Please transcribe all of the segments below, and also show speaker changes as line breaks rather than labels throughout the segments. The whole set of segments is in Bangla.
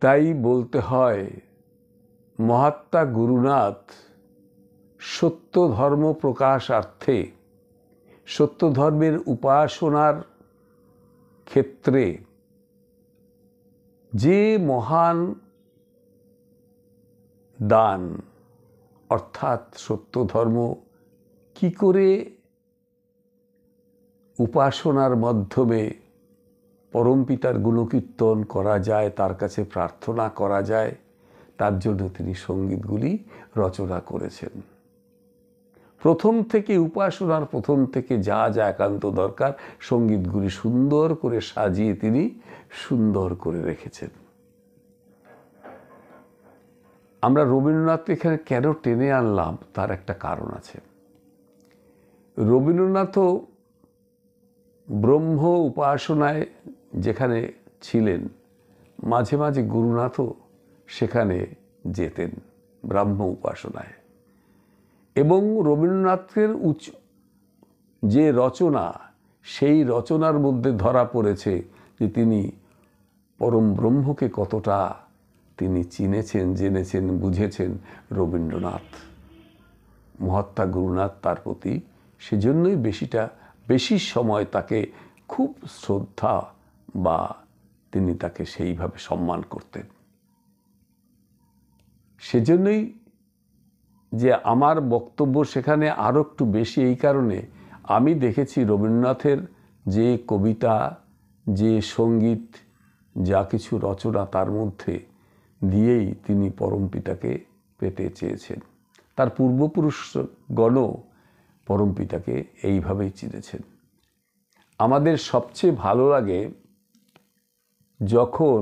তাই বলতে হয় মহাত্মা গুরুনাথ সত্য ধর্ম প্রকাশার্থে সত্য ধর্মের উপাসনার ক্ষেত্রে যে মহান দান অর্থাৎ সত্য ধর্ম কি করে উপাসনার মাধ্যমে পরমপিতার গুণকীর্তন করা যায়, তার কাছে প্রার্থনা করা যায়, তার জন্য তিনি সঙ্গীতগুলি রচনা করেছেন। প্রথম থেকে উপাসনার প্রথম থেকে যা যা একান্ত দরকার সঙ্গীতগুলি সুন্দর করে সাজিয়ে তিনি সুন্দর করে রেখেছেন। আমরা রবীন্দ্রনাথকে এখানে কেন টেনে আনলাম তার একটা কারণ আছে। রবীন্দ্রনাথও ব্রহ্ম উপাসনায় যেখানে ছিলেন মাঝে মাঝে গুরুনাথও সেখানে যেতেন ব্রাহ্ম উপাসনায়। এবং রবীন্দ্রনাথের যে রচনা সেই রচনার মধ্যে ধরা পড়েছে যে তিনি পরম ব্রহ্মকে কতটা তিনি চিনেছেন, জেনেছেন, বুঝেছেন রবীন্দ্রনাথ। মহাত্মা গুরুনাথ তার প্রতি সেজন্যই বেশি সময় তাকে খুব শ্রদ্ধা বা তিনি তাকে সেইভাবে সম্মান করতেন। সেজন্যই যে আমার বক্তব্য সেখানে আরও একটু বেশি এই কারণে আমি দেখেছি রবীন্দ্রনাথের যে কবিতা, যে সঙ্গীত, যা কিছু রচনা তার মধ্যে দিয়েই তিনি পরমপিতাকে পেতে চেয়েছেন। তার পূর্বপুরুষগণও পরমপিতাকে এইভাবেই চিনেছেন। আমাদের সবচেয়ে ভালো লাগে যখন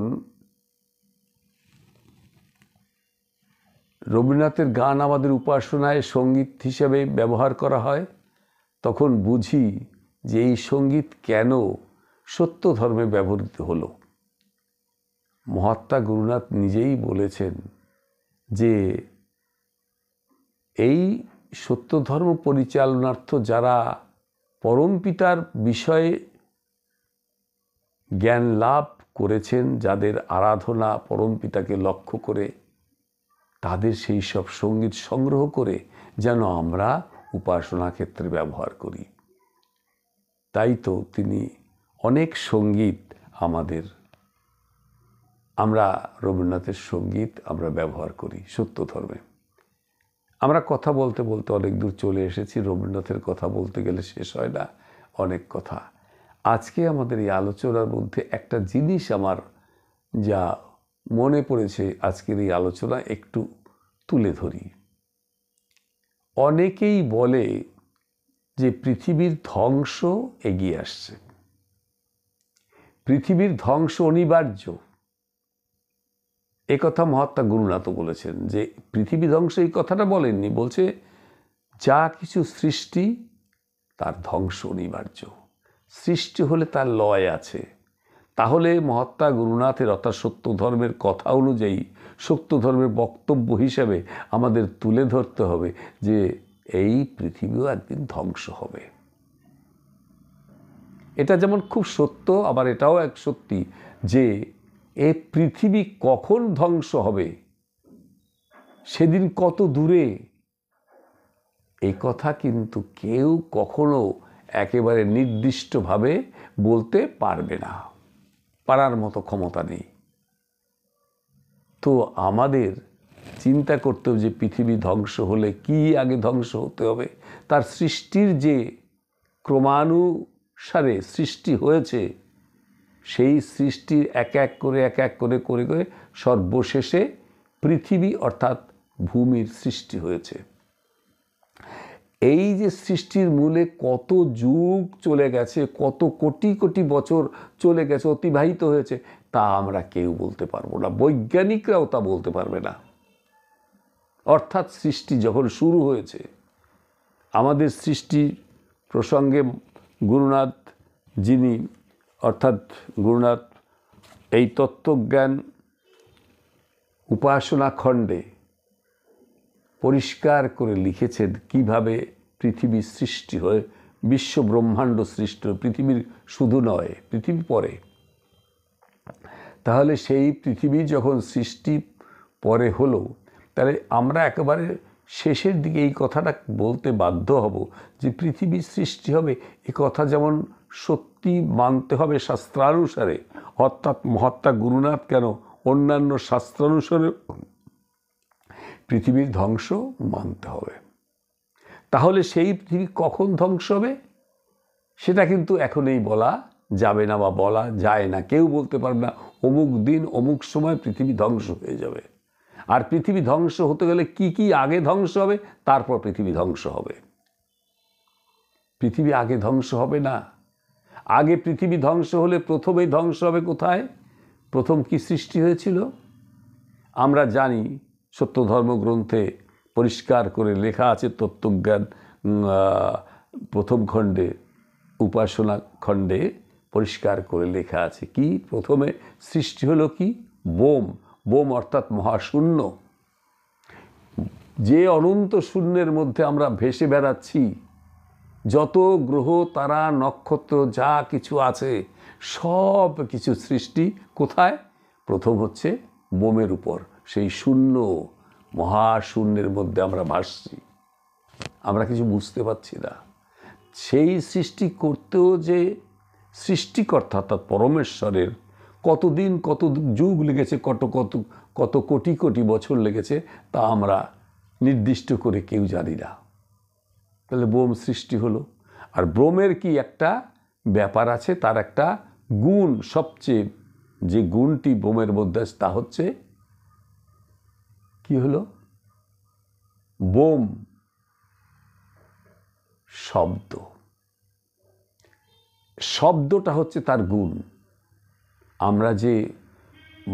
রবীন্দ্রনাথের গান আমাদের উপাসনায় সঙ্গীত হিসেবে ব্যবহার করা হয়, তখন বুঝি যে এই সঙ্গীত কেন সত্য ধর্মে ব্যবহৃত হলো। মহাত্মা গুরুনাথ নিজেই বলেছেন যে এই সত্য ধর্ম পরিচালনার্থ যারা পরমপিতার বিষয়ে জ্ঞান লাভ করেছেন, যাদের আরাধনা পরমপিতাকে লক্ষ্য করে, তাদের সেই সব সঙ্গীত সংগ্রহ করে যেন আমরা উপাসনা ক্ষেত্রে ব্যবহার করি। তাই তো তিনি অনেক সঙ্গীত আমরা রবীন্দ্রনাথের সঙ্গীত আমরা ব্যবহার করি সত্য ধর্মে। আমরা কথা বলতে বলতে অনেক দূর চলে এসেছি। রবীন্দ্রনাথের কথা বলতে গেলে শেষ হয় না, অনেক কথা। আজকে আমাদের এই আলোচনার মধ্যে একটা জিনিস আমার যা মনে পড়েছে আজকের এই আলোচনা একটু তুলে ধরি। অনেকেই বলে যে পৃথিবীর ধ্বংস এগিয়ে আসছে, পৃথিবীর ধ্বংস অনিবার্য। এ কথা মহাত্মা গুরুনাথও বলেছেন যে পৃথিবী ধ্বংস এই কথাটা বলেননি, বলছে যা কিছু সৃষ্টি তার ধ্বংস অনিবার্য। সৃষ্টি হলে তার লয় আছে। তাহলে মহাত্মা গুরুনাথের অর্থাৎ সত্য ধর্মের কথা অনুযায়ী সত্য ধর্মের বক্তব্য হিসাবে আমাদের তুলে ধরতে হবে যে এই পৃথিবীও একদিন ধ্বংস হবে। এটা যেমন খুব সত্য, আবার এটাও এক সত্যি যে এই পৃথিবী কখন ধ্বংস হবে, সেদিন কত দূরে, এই কথা কিন্তু কেউ কখনো একেবারে নির্দিষ্টভাবে বলতে পারবে না, পারার মতো ক্ষমতা নেই। তো আমাদের চিন্তা করতে হবে যে পৃথিবী ধ্বংস হলে কি আগে ধ্বংস হতে হবে, তার সৃষ্টির যে ক্রমানুসারে সৃষ্টি হয়েছে সেই সৃষ্টির এক এক করে সর্বশেষে পৃথিবী অর্থাৎ ভূমির সৃষ্টি হয়েছে। এই যে সৃষ্টির মূলে কত যুগ চলে গেছে, কত কোটি কোটি বছর চলে গেছে, অতিবাহিত হয়েছে, তা আমরা কেউ বলতে পারবো না, বৈজ্ঞানিকরাও তা বলতে পারবে না। অর্থাৎ সৃষ্টি যখন শুরু হয়েছে, আমাদের সৃষ্টি প্রসঙ্গে গুরুনাথ যিনি অর্থাৎ গুরুনাথ এই তত্ত্বজ্ঞান উপাসনা খণ্ডে পরিষ্কার করে লিখেছেন কিভাবে পৃথিবীর সৃষ্টি হয়ে বিশ্ব ব্রহ্মাণ্ড সৃষ্টি, পৃথিবীর শুধু নয়, পৃথিবী পরে। তাহলে সেই পৃথিবী যখন সৃষ্টি পরে হলো, তাহলে আমরা একেবারে শেষের দিকে এই কথাটা বলতে বাধ্য হব যে পৃথিবীর সৃষ্টি হবে, এ কথা যেমন সত্যি মানতে হবে শাস্ত্রানুসারে, অর্থাৎ মহাত্মা গুরুনাথ কেন অন্যান্য শাস্ত্রানুসারে পৃথিবীর ধ্বংস মানতে হবে। তাহলে সেই পৃথিবী কখন ধ্বংস হবে সেটা কিন্তু এখনই বলা যাবে না, বা বলা যায় না। কেউ বলতে পারবে না অমুক দিন অমুক সময় পৃথিবী ধ্বংস হয়ে যাবে। আর পৃথিবী ধ্বংস হতে গেলে কি কি আগে ধ্বংস হবে, তারপর পৃথিবী ধ্বংস হবে। পৃথিবী আগে ধ্বংস হবে না। আগে পৃথিবী ধ্বংস হলে প্রথমেই ধ্বংস হবে কোথায়? প্রথম কি সৃষ্টি হয়েছিল আমরা জানি, সত্য ধর্মগ্রন্থে পরিষ্কার করে লেখা আছে। তত্ত্বজ্ঞান প্রথম খণ্ডে, উপাসনা খণ্ডে পরিষ্কার করে লেখা আছে কি প্রথমে সৃষ্টি হলো কি? বোম। বোম অর্থাৎ মহাশূন্য। যে অনন্ত শূন্যের মধ্যে আমরা ভেসে বেড়াচ্ছি, যত গ্রহ তারা নক্ষত্র যা কিছু আছে সব কিছু সৃষ্টি কোথায়? প্রথম হচ্ছে বোমের উপর। সেই শূন্য মহাশূন্যের মধ্যে আমরা ভাসছি, আমরা কিছু বুঝতে পারছি না। সেই সৃষ্টি করতেও যে সৃষ্টিকর্তা অর্থাৎ পরমেশ্বরের কতদিন কত যুগ লেগেছে, কত কত কত কোটি কোটি বছর লেগেছে, তা আমরা নির্দিষ্ট করে কেউ জানি না। তাহলে বোম সৃষ্টি হলো। আর বোমের কি একটা ব্যাপার আছে, তার একটা গুণ, সবচেয়ে যে গুণটি বোমের মধ্যে আছে তা হচ্ছে কি হলো? বোম শব্দ। শব্দটা হচ্ছে তার গুণ। আমরা যে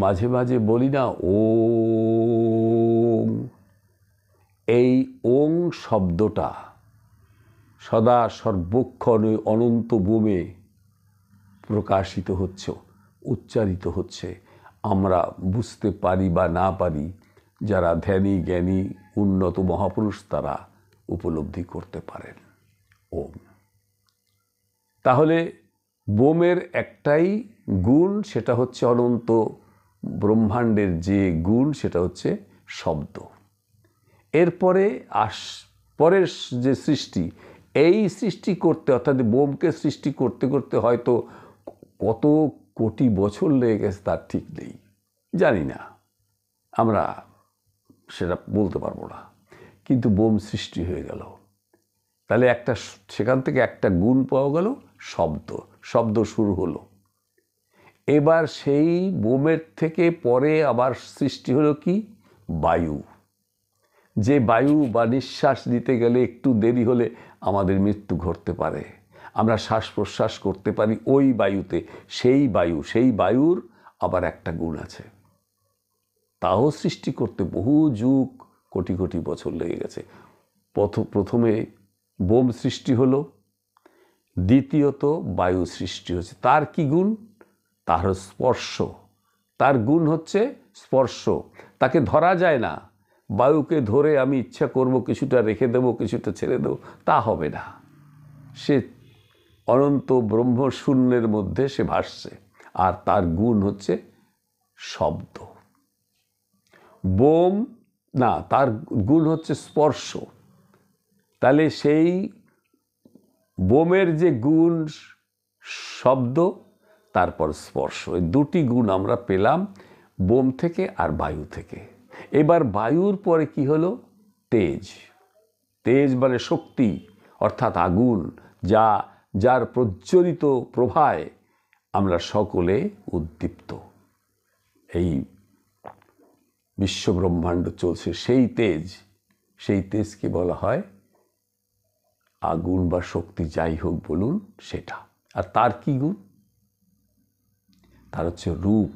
মাঝে মাঝে বলি না ওম, এই ওং শব্দটা সদা সর্বক্ষণ অনন্ত বোমে প্রকাশিত হচ্ছে, উচ্চারিত হচ্ছে। আমরা বুঝতে পারি বা না পারি, যারা ধ্যানী জ্ঞানী উন্নত মহাপুরুষ তারা উপলব্ধি করতে পারেন ওম। তাহলে বোমের একটাই গুণ, সেটা হচ্ছে অনন্ত ব্রহ্মাণ্ডের যে গুণ সেটা হচ্ছে শব্দ। এরপরে পরের যে সৃষ্টি, এই সৃষ্টি করতে অর্থাৎ বোমকে সৃষ্টি করতে করতে হয়তো কত কোটি বছর লেগে গেছে তার ঠিক নেই, জানি না, আমরা সেটা বলতে পারবো না। কিন্তু বোম সৃষ্টি হয়ে গেল। তাহলে একটা সেখান থেকে একটা গুণ পাওয়া গেল, শব্দ। শব্দ শুরু হলো। এবার সেই বোমের থেকে পরে আবার সৃষ্টি হলো কি? বায়ু। যে বায়ু বা নিঃশ্বাস নিতে গেলে একটু দেরি হলে আমাদের মৃত্যু ঘটতে পারে, আমরা শ্বাস প্রশ্বাস করতে পারি ওই বায়ুতে। সেই বায়ুর আবার একটা গুণ আছে, তাও সৃষ্টি করতে বহু যুগ কোটি কোটি বছর লেগে গেছে। প্রথমে বোম সৃষ্টি হলো, দ্বিতীয়ত বায়ু সৃষ্টি হচ্ছে। তার কি গুণ? তার স্পর্শ। তার গুণ হচ্ছে স্পর্শ। তাকে ধরা যায় না। বায়ুকে ধরে আমি ইচ্ছা করব কিছুটা রেখে দেবো, কিছুটা ছেড়ে দেবো, তা হবে না। সে অনন্ত ব্রহ্মশূন্যের মধ্যে সে ভাসছে। আর তার গুণ হচ্ছে শব্দ। বোম না, তার গুণ হচ্ছে স্পর্শ। তাহলে সেই বোমের যে গুণ শব্দ, তারপর স্পর্শ, এই দুটি গুণ আমরা পেলাম বোম থেকে আর বায়ু থেকে। এবার বায়ুর পরে কি হলো? তেজ। তেজ মানে শক্তি অর্থাৎ আগুন, যার প্রজ্বলিত প্রভায় আমরা সকলে উদ্দীপ্ত। এই বিশ্বব্রহ্মাণ্ড চলছে, সেই তেজকে বলা হয় আগুন বা শক্তি, যাই হোক বলুন সেটা। আর তার কি গুণ? তার হচ্ছে রূপ।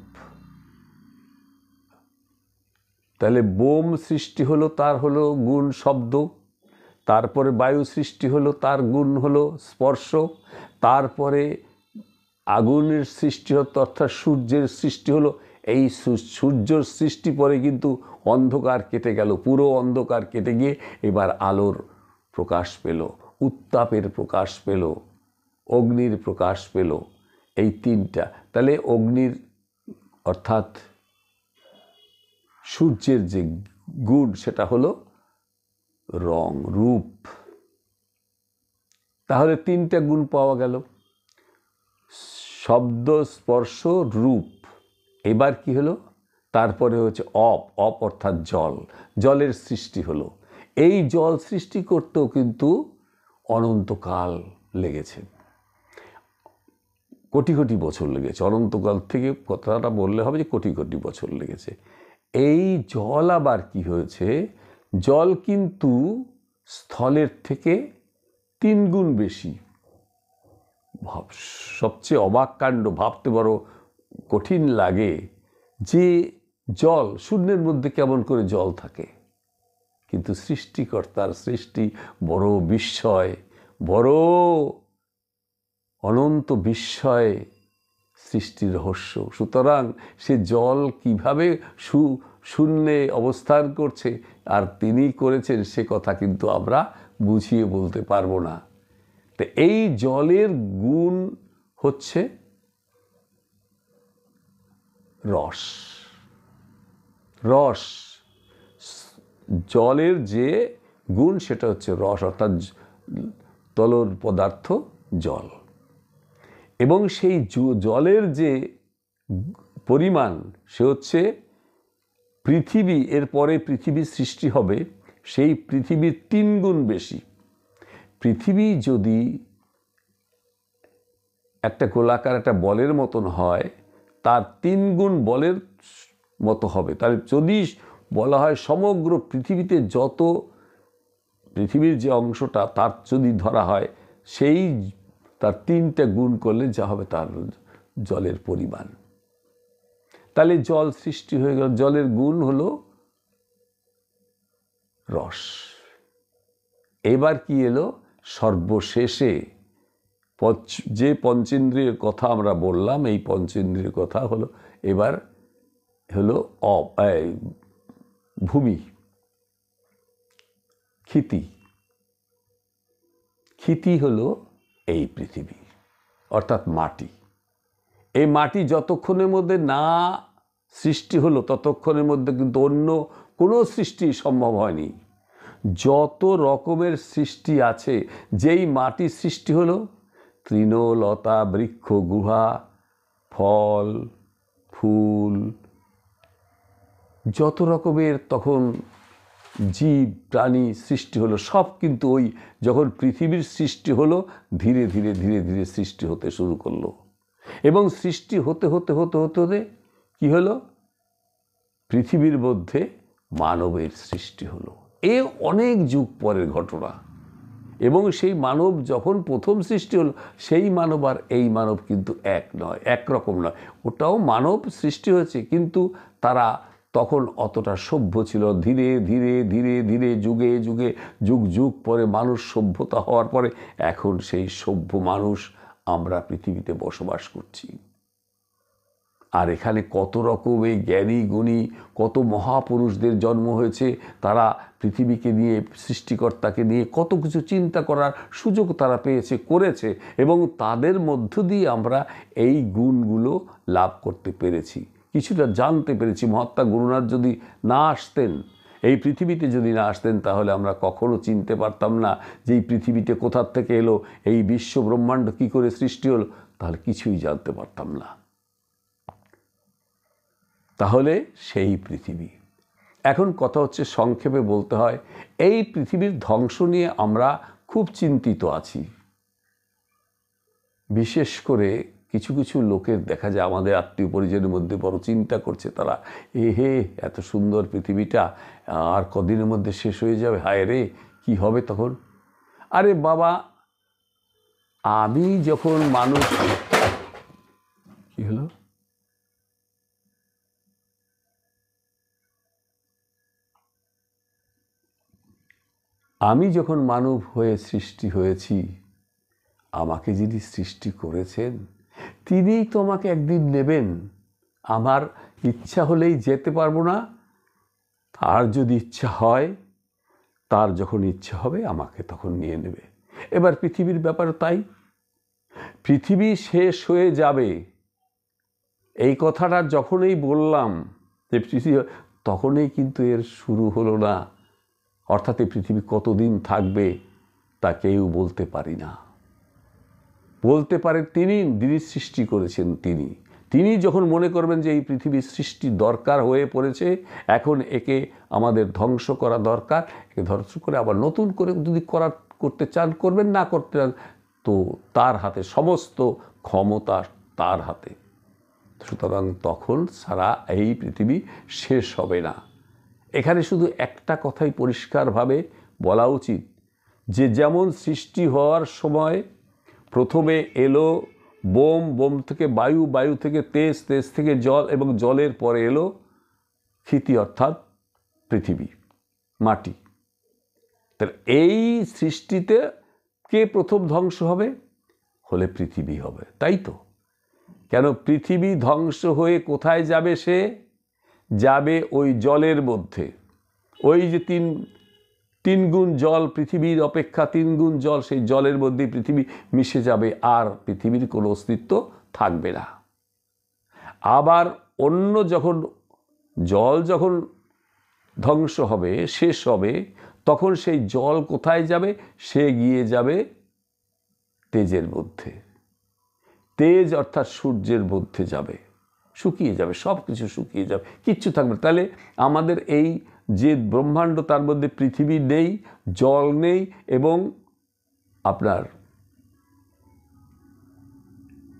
তাহলে বোম সৃষ্টি হলো, তার হলো গুণ শব্দ। তারপরে বায়ু সৃষ্টি হলো, তার গুণ হলো স্পর্শ। তারপরে আগুনের সৃষ্টি হতো অর্থাৎ সূর্যের সৃষ্টি হলো। এই সূর্যের সৃষ্টি পরে কিন্তু অন্ধকার কেটে গেল, পুরো অন্ধকার কেটে গিয়ে এবার আলোর প্রকাশ পেল, উত্তাপের প্রকাশ পেল, অগ্নির প্রকাশ পেল। এই তিনটা। তাহলে অগ্নির অর্থাৎ সূর্যের যে গুণ সেটা হলো রং, রূপ। তাহলে তিনটা গুণ পাওয়া গেল, শব্দ, স্পর্শ, রূপ। এবার কি হলো? তারপরে হচ্ছে অপ অর্থাৎ জল, জলের সৃষ্টি হলো। এই জল সৃষ্টি করতেও কিন্তু অনন্তকাল লেগেছে, কোটি কোটি বছর লেগেছে। অনন্তকাল থেকে কথাটা বললে হবে যে কোটি কোটি বছর লেগেছে। এই জল আবার কি হয়েছে? জল কিন্তু স্থলের থেকে 3 গুণ বেশি। সবচেয়ে অবাক কাণ্ড, ভাবতে বড় কঠিন লাগে যে জল, শূন্যের মধ্যে কেমন করে জল থাকে? কিন্তু সৃষ্টিকর্তার সৃষ্টি বড় বিস্ময়, বড় অনন্ত বিস্ময় সৃষ্টির রহস্য। সুতরাং সে জল কিভাবে শূন্যে অবস্থান করছে আর তিনি করেছেন সে কথা কিন্তু আমরা বুঝিয়ে বলতে পারবো না। তো এই জলের গুণ হচ্ছে রস। রস, জলের যে গুণ সেটা হচ্ছে রস, অর্থাৎ তরল পদার্থ জল। এবং সেই জলের যে পরিমাণ সে হচ্ছে পৃথিবী, এরপরে পৃথিবীর সৃষ্টি হবে, সেই পৃথিবীর 3 গুণ বেশি। পৃথিবী যদি একটা গোলাকার একটা বলের মতন হয়, তার 3 গুণ বলের মতো হবে। তাহলে যদি বলা হয় সমগ্র পৃথিবীতে যত পৃথিবীর যে অংশটা তার যদি ধরা হয়, সেই তার 3টা গুণ করলে যা হবে তার জলের পরিমাণ। তাহলে জল সৃষ্টি হয়ে গেল। জলের গুণ হলো রস। এবার কি এলো? সর্বশেষে যে পঞ্চেন্দ্রিয়ের কথা আমরা বললাম, এই পঞ্চেন্দ্রিয়ের কথা হলো এবার হলো ভূমি, ক্ষিতি। ক্ষিতি হলো এই পৃথিবী, অর্থাৎ মাটি। এই মাটি যতক্ষণের মধ্যে না সৃষ্টি হলো ততক্ষণের মধ্যে কিন্তু অন্য কোনো সৃষ্টি সম্ভব হয়নি। যত রকমের সৃষ্টি আছে, যেই মাটি সৃষ্টি হলো, তৃণ, লতা, বৃক্ষ, গুহা, ফল, ফুল, যত রকমের তখন জীব প্রাণী সৃষ্টি হলো, সব কিন্তু ওই যখন পৃথিবীর সৃষ্টি হলো ধীরে ধীরে ধীরে ধীরে সৃষ্টি হতে শুরু করলো। এবং সৃষ্টি হতে হতে হতে হতে হতে কি হলো? পৃথিবীর মধ্যে মানবের সৃষ্টি হলো। এ অনেক যুগ পরের ঘটনা। এবং সেই মানব যখন প্রথম সৃষ্টি হলো, সেই মানব আর এই মানব কিন্তু এক নয়, একরকম নয়। ওটাও মানব সৃষ্টি হয়েছে, কিন্তু তারা তখন অতটা সভ্য ছিল। ধীরে ধীরে ধীরে ধীরে যুগে যুগে যুগ যুগ পরে মানুষ সভ্যতা হওয়ার পরে এখন সেই সভ্য মানুষ আমরা পৃথিবীতে বসবাস করছি। আর এখানে কত রকম এই জ্ঞানী গুণী কত মহাপুরুষদের জন্ম হয়েছে। তারা পৃথিবীকে নিয়ে, সৃষ্টিকর্তাকে নিয়ে কত কিছু চিন্তা করার সুযোগ তারা পেয়েছে, করেছে, এবং তাদের মধ্য দিয়ে আমরা এই গুণগুলো লাভ করতে পেরেছি, কিছুটা জানতে পেরেছি। মহাত্মা গুরুনাথ যদি না আসতেন, এই পৃথিবীতে যদি না আসতেন, তাহলে আমরা কখনো চিনতে পারতাম না যে এই পৃথিবীতে কোথার থেকে এলো, এই বিশ্ব ব্রহ্মাণ্ড কী করে সৃষ্টি হলো, তাহলে কিছুই জানতে পারতাম না। তাহলে সেই পৃথিবী। এখন কথা হচ্ছে, সংক্ষেপে বলতে হয়, এই পৃথিবীর ধ্বংস নিয়ে আমরা খুব চিন্তিত আছি। বিশেষ করে কিছু কিছু লোকের দেখা যায় আমাদের আত্মীয় পরিজনের মধ্যে বড় চিন্তা করছে তারা, হে এত সুন্দর পৃথিবীটা আর কদিনের মধ্যে শেষ হয়ে যাবে, হায় রে কী হবে তখন? আরে বাবা, আমি যখন মানুষ, কি হলো? আমি যখন মানব হয়ে সৃষ্টি হয়েছি, আমাকে যিনি সৃষ্টি করেছেন তিনিই তো আমাকে একদিন নেবেন। আমার ইচ্ছা হলেই যেতে পারবো না, তার যদি ইচ্ছা হয়, তার যখন ইচ্ছা হবে আমাকে তখন নিয়ে নেবে। এবার পৃথিবীর ব্যাপারে তাই, পৃথিবী শেষ হয়ে যাবে, এই কথাটা যখনই বললাম যে পৃথিবী, তখনই কিন্তু এর শুরু হলো না। অর্থাৎ এই পৃথিবী কতদিন থাকবে তা কেউ বলতে পারি না। বলতে পারে যিনি সৃষ্টি করেছেন তিনি যখন মনে করবেন যে এই পৃথিবীর সৃষ্টি দরকার হয়ে পড়েছে, এখন একে আমাদের ধ্বংস করা দরকার, একে ধ্বংস করে আবার নতুন করে যদি করতে চান করবেন, না করতে চান তো তার হাতে সমস্ত ক্ষমতা, তার হাতে। সুতরাং তখন সারা এই পৃথিবী শেষ হবে না। এখানে শুধু একটা কথাই পরিষ্কারভাবে বলা উচিত, যে যেমন সৃষ্টি হওয়ার সময় প্রথমে এলো বোম থেকে বায়ু, বায়ু থেকে তেজ, তেজ থেকে জল, এবং জলের পরে এলো ক্ষিতি অর্থাৎ পৃথিবী, মাটি। তাহলে এই সৃষ্টিতে কে প্রথম ধ্বংস হবে? হলে পৃথিবী হবে, তাই তো? কেন পৃথিবী ধ্বংস হয়ে কোথায় যাবে? সে যাবে ওই জলের মধ্যে। ওই যে তিন গুণ জল, পৃথিবীর অপেক্ষা 3 গুণ জল, সেই জলের মধ্যে পৃথিবী মিশে যাবে, আর পৃথিবীর কোনো অস্তিত্ব থাকবে না। আবার অন্য জল যখন ধ্বংস হবে, শেষ হবে, তখন সেই জল কোথায় যাবে? সে গিয়ে যাবে তেজের মধ্যে। তেজ অর্থাৎ সূর্যের মধ্যে যাবে, শুকিয়ে যাবে, সব কিছু শুকিয়ে যাবে, কিচ্ছু থাকবে না। তাহলে আমাদের এই যে ব্রহ্মাণ্ড, তার মধ্যে পৃথিবী নেই, জল নেই, এবং আপনার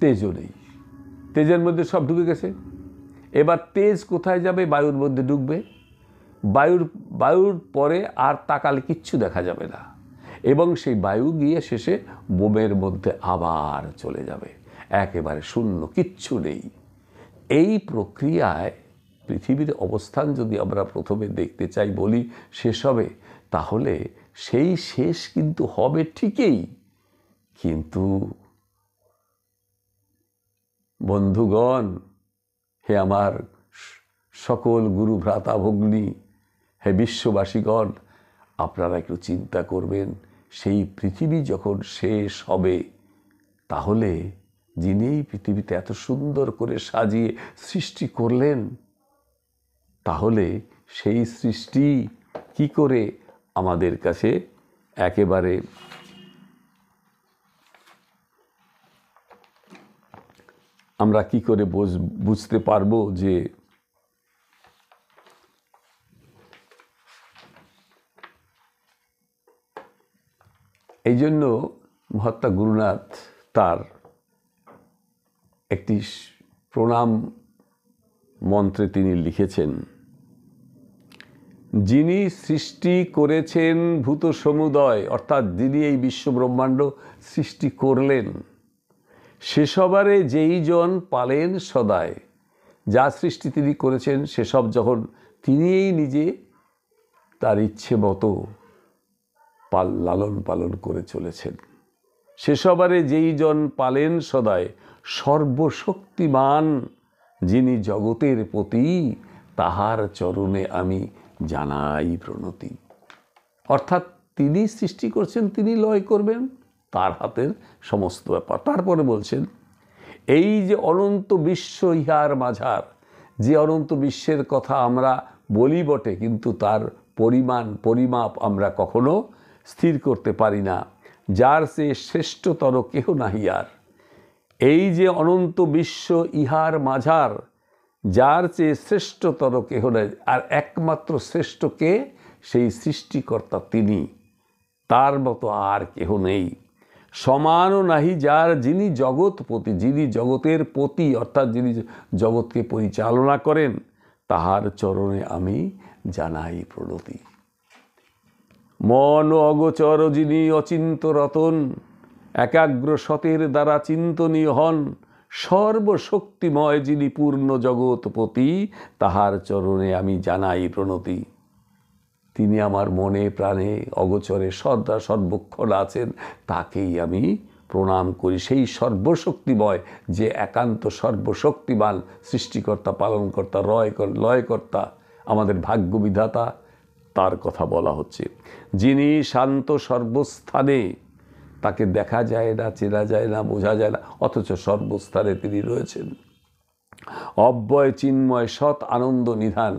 তেজও নেই। তেজের মধ্যে সব ঢুকে গেছে। এবার তেজ কোথায় যাবে? বায়ুর মধ্যে ঢুকবে। বায়ুর পরে আর তাকালে কিচ্ছু দেখা যাবে না, এবং সেই বায়ু গিয়ে শেষে বোমের মধ্যে আবার চলে যাবে, একেবারে শূন্য, কিচ্ছু নেই। এই প্রক্রিয়ায় পৃথিবীর অবস্থান যদি আমরা প্রথমে দেখতে চাই, বলি শেষ হবে, তাহলে সেই শেষ কিন্তু হবে ঠিকই, কিন্তু বন্ধুগণ, হে আমার সকল গুরু ভ্রাতা ভগ্নী, হে বিশ্ববাসীগণ, আপনারা একটু চিন্তা করবেন, সেই পৃথিবী যখন শেষ হবে, তাহলে যিনি এই পৃথিবীতে এত সুন্দর করে সাজিয়ে সৃষ্টি করলেন, তাহলে সেই সৃষ্টি কি করে আমাদের কাছে একেবারে আমরা কি করে বুঝতে পারবো যে এই জন্য মহাত্মা গুরুনাথ তার একটি প্রণাম মন্ত্রে তিনি লিখেছেন, যিনি সৃষ্টি করেছেন ভূত সমুদয়, অর্থাৎ যিনি এই বিশ্ব ব্রহ্মাণ্ড সৃষ্টি করলেন, সেসবারে যেই জন পালেন সদায়। যা সৃষ্টি তিনি করেছেন সেসব যখন তিনিই নিজে তার ইচ্ছে মতো লালন পালন করে চলেছেন, সেসবারে যেই জন পালেন সদায়, সর্বশক্তিমান যিনি জগতের পতি, তাহার চরণে আমি জানাই প্রণতি। অর্থাৎ তিনি সৃষ্টি করছেন, তিনি লয় করবেন, তার হাতের সমস্ত ব্যাপার। তারপরে বলছেন, এই যে অনন্ত বিশ্ব ইহার মাঝার, যে অনন্ত বিশ্বের কথা আমরা বলি বটে, কিন্তু তার পরিমাপ আমরা কখনো স্থির করতে পারি না, যার সে শ্রেষ্ঠতর কেহ নাহি আর। এই যে অনন্ত বিশ্ব ইহার মাঝার, যার চেয়ে শ্রেষ্ঠতর কেহ নাই, আর একমাত্র শ্রেষ্ঠ কে? সেই সৃষ্টিকর্তা তিনি, তার মতো আর কেহ নেই। সমানও নাহি যার, যিনি জগৎপতি, যিনি জগতের পতি, অর্থাৎ যিনি জগৎকে পরিচালনা করেন, তাহার চরণে আমি জানাই প্রণতি। মন অগোচর যিনি অচিন্ত রতন, একাগ্র সতের দ্বারা চিন্তনীয় হন, সর্বশক্তিময় যিনি পূর্ণ জগৎপতি, তাহার চরণে আমি জানাই প্রণতি। তিনি আমার মনে প্রাণে অগোচরে সদা সর্বক্ষণ আছেন, তাকেই আমি প্রণাম করি। সেই সর্বশক্তিময়, যে একান্ত সর্বশক্তিমান সৃষ্টিকর্তা, পালনকর্তা, লয়কর্তা, আমাদের ভাগ্য বিধাতা, তার কথা বলা হচ্ছে। যিনি শান্ত সর্বস্থানে, তাকে দেখা যায় না, চেনা যায় না, বোঝা যায় না, অথচ সর্বস্থানে তিনি রয়েছেন। অব্যয় চিন্ময় সৎ আনন্দ নিধান,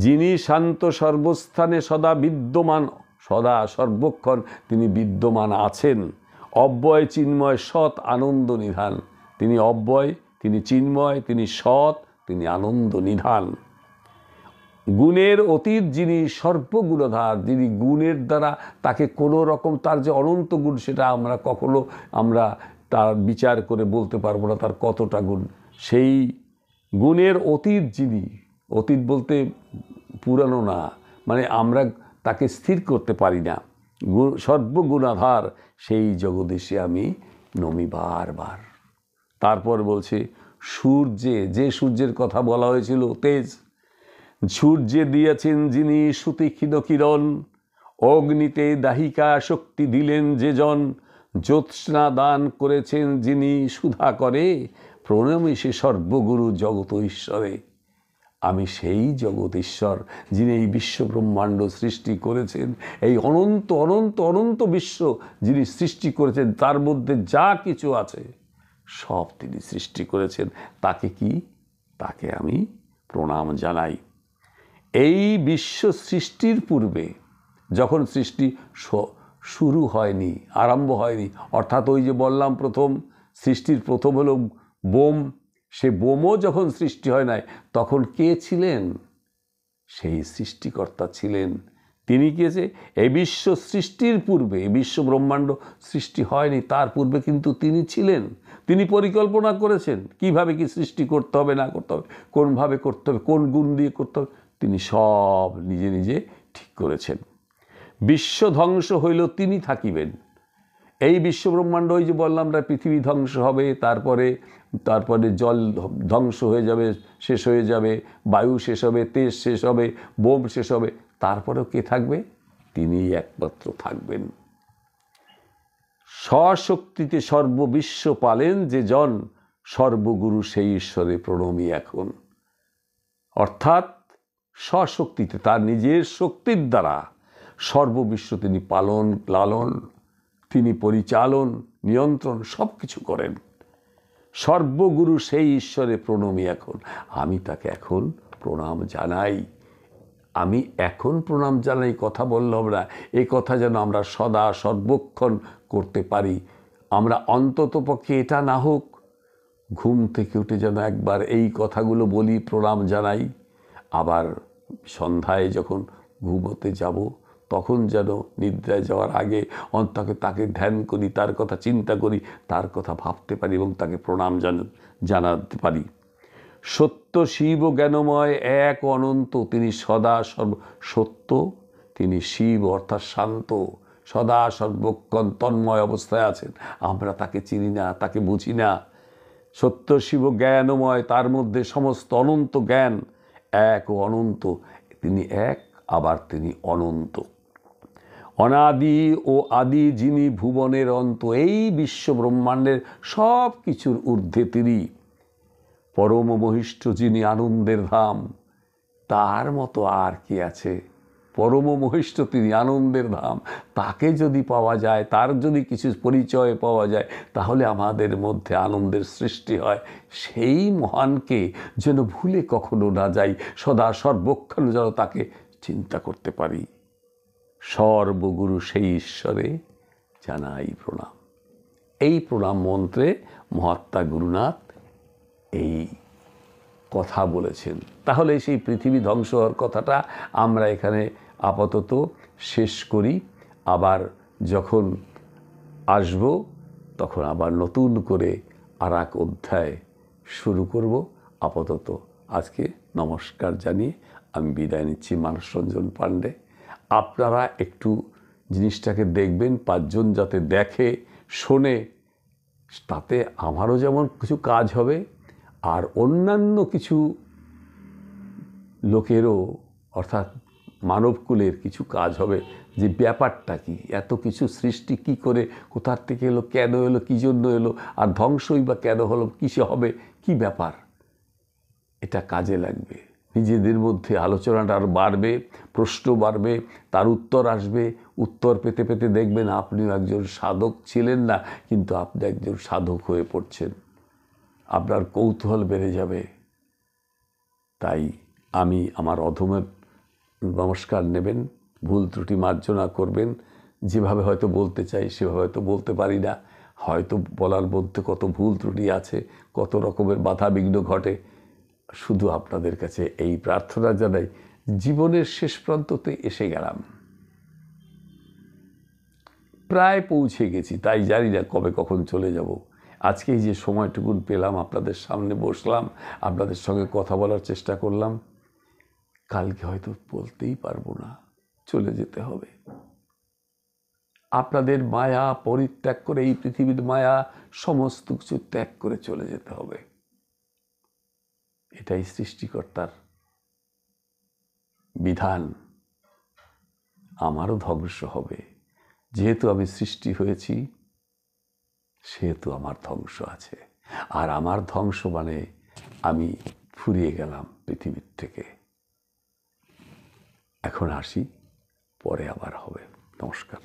যিনি শান্ত সর্বস্থানে সদা বিদ্যমান, সদা সর্বক্ষণ তিনি বিদ্যমান আছেন। অব্যয় চিন্ময় সৎ আনন্দ নিধান, তিনি অব্যয়, তিনি চিন্ময়, তিনি সৎ, তিনি আনন্দ নিধান। গুণের অতীত যিনি সর্বগুণধার, যিনি গুণের দ্বারা তাকে কোনো রকম, তার যে অনন্ত গুণ সেটা আমরা কখনো তার বিচার করে বলতে পারবো না তার কতটা গুণ। সেই গুণের অতীত যিনি, অতীত বলতে পুরানো না, মানে আমরা তাকে স্থির করতে পারি না, সর্বগুণাধার সেই জগদীশে আমি নমি বারবার। তারপর বলছে সূর্যে, যে সূর্যের কথা বলা হয়েছিল তেজ, সূর্যে দিয়েছেন যিনি সুতীক্ষ্ণ কিরণ, অগ্নিতে দাহিকা শক্তি দিলেন যে জন, জ্যোৎস্না দান করেছেন যিনি সুধা করে, প্রণমী সে সর্বগুরু জগত ঈশ্বরে। আমি সেই জগৎ ঈশ্বর যিনি এই বিশ্ব ব্রহ্মাণ্ড সৃষ্টি করেছেন, এই অনন্ত অনন্ত অনন্ত বিশ্ব যিনি সৃষ্টি করেছেন, তার মধ্যে যা কিছু আছে সব তিনি সৃষ্টি করেছেন। তাকে আমি প্রণাম জানাই। এই বিশ্ব সৃষ্টির পূর্বে যখন সৃষ্টি শুরু হয়নি, আরম্ভ হয়নি, অর্থাৎ ওই যে বললাম প্রথম সৃষ্টির প্রথম হলো বোম, সে বোমও যখন সৃষ্টি হয় নাই তখন কে ছিলেন? সেই সৃষ্টিকর্তা ছিলেন। তিনি কে? যে এই বিশ্ব সৃষ্টির পূর্বে, এই বিশ্ব ব্রহ্মাণ্ড সৃষ্টি হয়নি তার পূর্বে কিন্তু তিনি ছিলেন। তিনি পরিকল্পনা করেছেন কিভাবে কি সৃষ্টি করতে হবে, না করতে হবে, কোনভাবে করতে হবে, কোন গুণ দিয়ে করতে হবে, তিনি সব নিজে নিজে ঠিক করেছেন। বিশ্ব ধ্বংস হইল তিনি থাকিবেন। এই বিশ্ব ব্রহ্মাণ্ড, ওই যে বললাম না, পৃথিবী ধ্বংস হবে, তারপরে জল ধ্বংস হয়ে যাবে, শেষ হয়ে যাবে, বায়ু শেষ হবে, তেজ শেষ হবে, বোম শেষ হবে, তারপরেও কে থাকবে? তিনিই একমাত্র থাকবেন। স্বশক্তিতে সর্ববিশ্ব পালেন যে জন, সর্বগুরু সেই ঈশ্বরে প্রণমী এখন। অর্থাৎ স্বশক্তিতে, তার নিজের শক্তির দ্বারা সর্ববিশ্ব তিনি পালন, লালন, তিনি পরিচালন, নিয়ন্ত্রণ সব কিছু করেন। সর্বগুরু সেই ঈশ্বরে প্রণমী এখন। আমি তাকে এখন প্রণাম জানাই। আমি এখন প্রণাম জানাই কথা বললাম না, এই কথা যেন আমরা সদা সর্বক্ষণ করতে পারি। আমরা অন্ততপক্ষে এটা না হোক, ঘুম থেকে উঠে যেন একবার এই কথাগুলো বলি, প্রণাম জানাই। আবার সন্ধ্যায় যখন ঘুমোতে যাব তখন যেন নিদ্রায় যাওয়ার আগে অন্তকে তাকে ধ্যান করি, তার কথা চিন্তা করি, তার কথা ভাবতে পারি এবং তাকে প্রণাম জানাতে পারি। সত্য শিব জ্ঞানময় এক অনন্ত, তিনি সদা সত্য, তিনি শিব অর্থাৎ শান্ত, সদা সর্বক্ষণ তন্ময় অবস্থায় আছেন। আমরা তাকে চিনি না, তাকে বুঝি না। সত্য শিব জ্ঞানময়, তার মধ্যে সমস্ত অনন্ত জ্ঞান, এক ও অনন্ত, তিনি এক, আবার তিনি অনন্ত। অনাদি ও আদি যিনি ভুবনের অন্ত, এই বিশ্ব ব্রহ্মাণ্ডের সব কিছুর ঊর্ধ্বে তিনি। পরম মহিষ্ঠ যিনি আনন্দের ধাম, তার মতো আর কি আছে? পরম মহিষ্ঠ তিনি আনন্দের ধাম, তাকে যদি পাওয়া যায়, তার যদি কিছু পরিচয় পাওয়া যায়, তাহলে আমাদের মধ্যে আনন্দের সৃষ্টি হয়। সেই মহানকে যেন ভুলে কখনো না যাই, সদা সর্বক্ষণ যেন তাকে চিন্তা করতে পারি। সর্বগুরু সেই ঈশ্বরে জানাই প্রণাম। এই প্রণাম মন্ত্রে মহাত্মা গুরুনাথ এই কথা বলেছেন। তাহলে সেই পৃথিবী ধ্বংস হওয়ার কথাটা আমরা এখানে আপাতত শেষ করি। আবার যখন আসব তখন আবার নতুন করে আর এক অধ্যায় শুরু করব। আপাতত আজকে নমস্কার জানিয়ে আমি বিদায় নিচ্ছি। মানসরঞ্জন পাণ্ডে। আপনারা একটু জিনিসটাকে দেখবেন, 5 জন যাতে দেখে শোনে, তাতে আমারও যেমন কিছু কাজ হবে, আর অন্যান্য কিছু লোকেরও, অর্থাৎ মানবকুলের কিছু কাজ হবে, যে ব্যাপারটা কি, এত কিছু সৃষ্টি কি করে, কোথার থেকে এলো, কেন এলো, কী জন্য এলো, আর ধ্বংসই বা কেন হলো, কিসে হবে, কি ব্যাপার, এটা কাজে লাগবে। নিজেদের মধ্যে আলোচনাটা আরও বাড়বে, প্রশ্ন বাড়বে, তার উত্তর আসবে। উত্তর পেতে পেতে দেখবেন আপনিও একজন সাধক ছিলেন না, কিন্তু আপনি একজন সাধক হয়ে পড়ছেন। আপনার কৌতূহল বেড়ে যাবে। তাই আমি আমার অধমের নমস্কার নেবেন, ভুল ত্রুটি মার্জনা করবেন। যেভাবে হয়তো বলতে চাই সেভাবে হয়তো বলতে পারি না, হয়তো বলার মধ্যে কত ভুল ত্রুটি আছে, কত রকমের বাধা বিঘ্ন ঘটে। শুধু আপনাদের কাছে এই প্রার্থনা জানাই, জীবনের শেষ প্রান্ততে এসে গেলাম, প্রায় পৌঁছে গেছি, তাই জানি না কবে কখন চলে যাব। আজকে এই যে সময়টুকুন পেলাম, আপনাদের সামনে বসলাম, আপনাদের সঙ্গে কথা বলার চেষ্টা করলাম, কালকে হয়তো বলতেই পারবো না, চলে যেতে হবে। আপনাদের মায়া পরিত্যাগ করে, এই পৃথিবীর মায়া সমস্ত কিছু ত্যাগ করে চলে যেতে হবে। এটাই সৃষ্টিকর্তার বিধান। আমারও ধ্বংস হবে, যেহেতু আমি সৃষ্টি হয়েছি সেহেতু আমার ধ্বংস আছে। আর আমার ধ্বংস মানে আমি ফুরিয়ে গেলাম পৃথিবীর থেকে। এখন আসি, পরে আবার হবে। নমস্কার।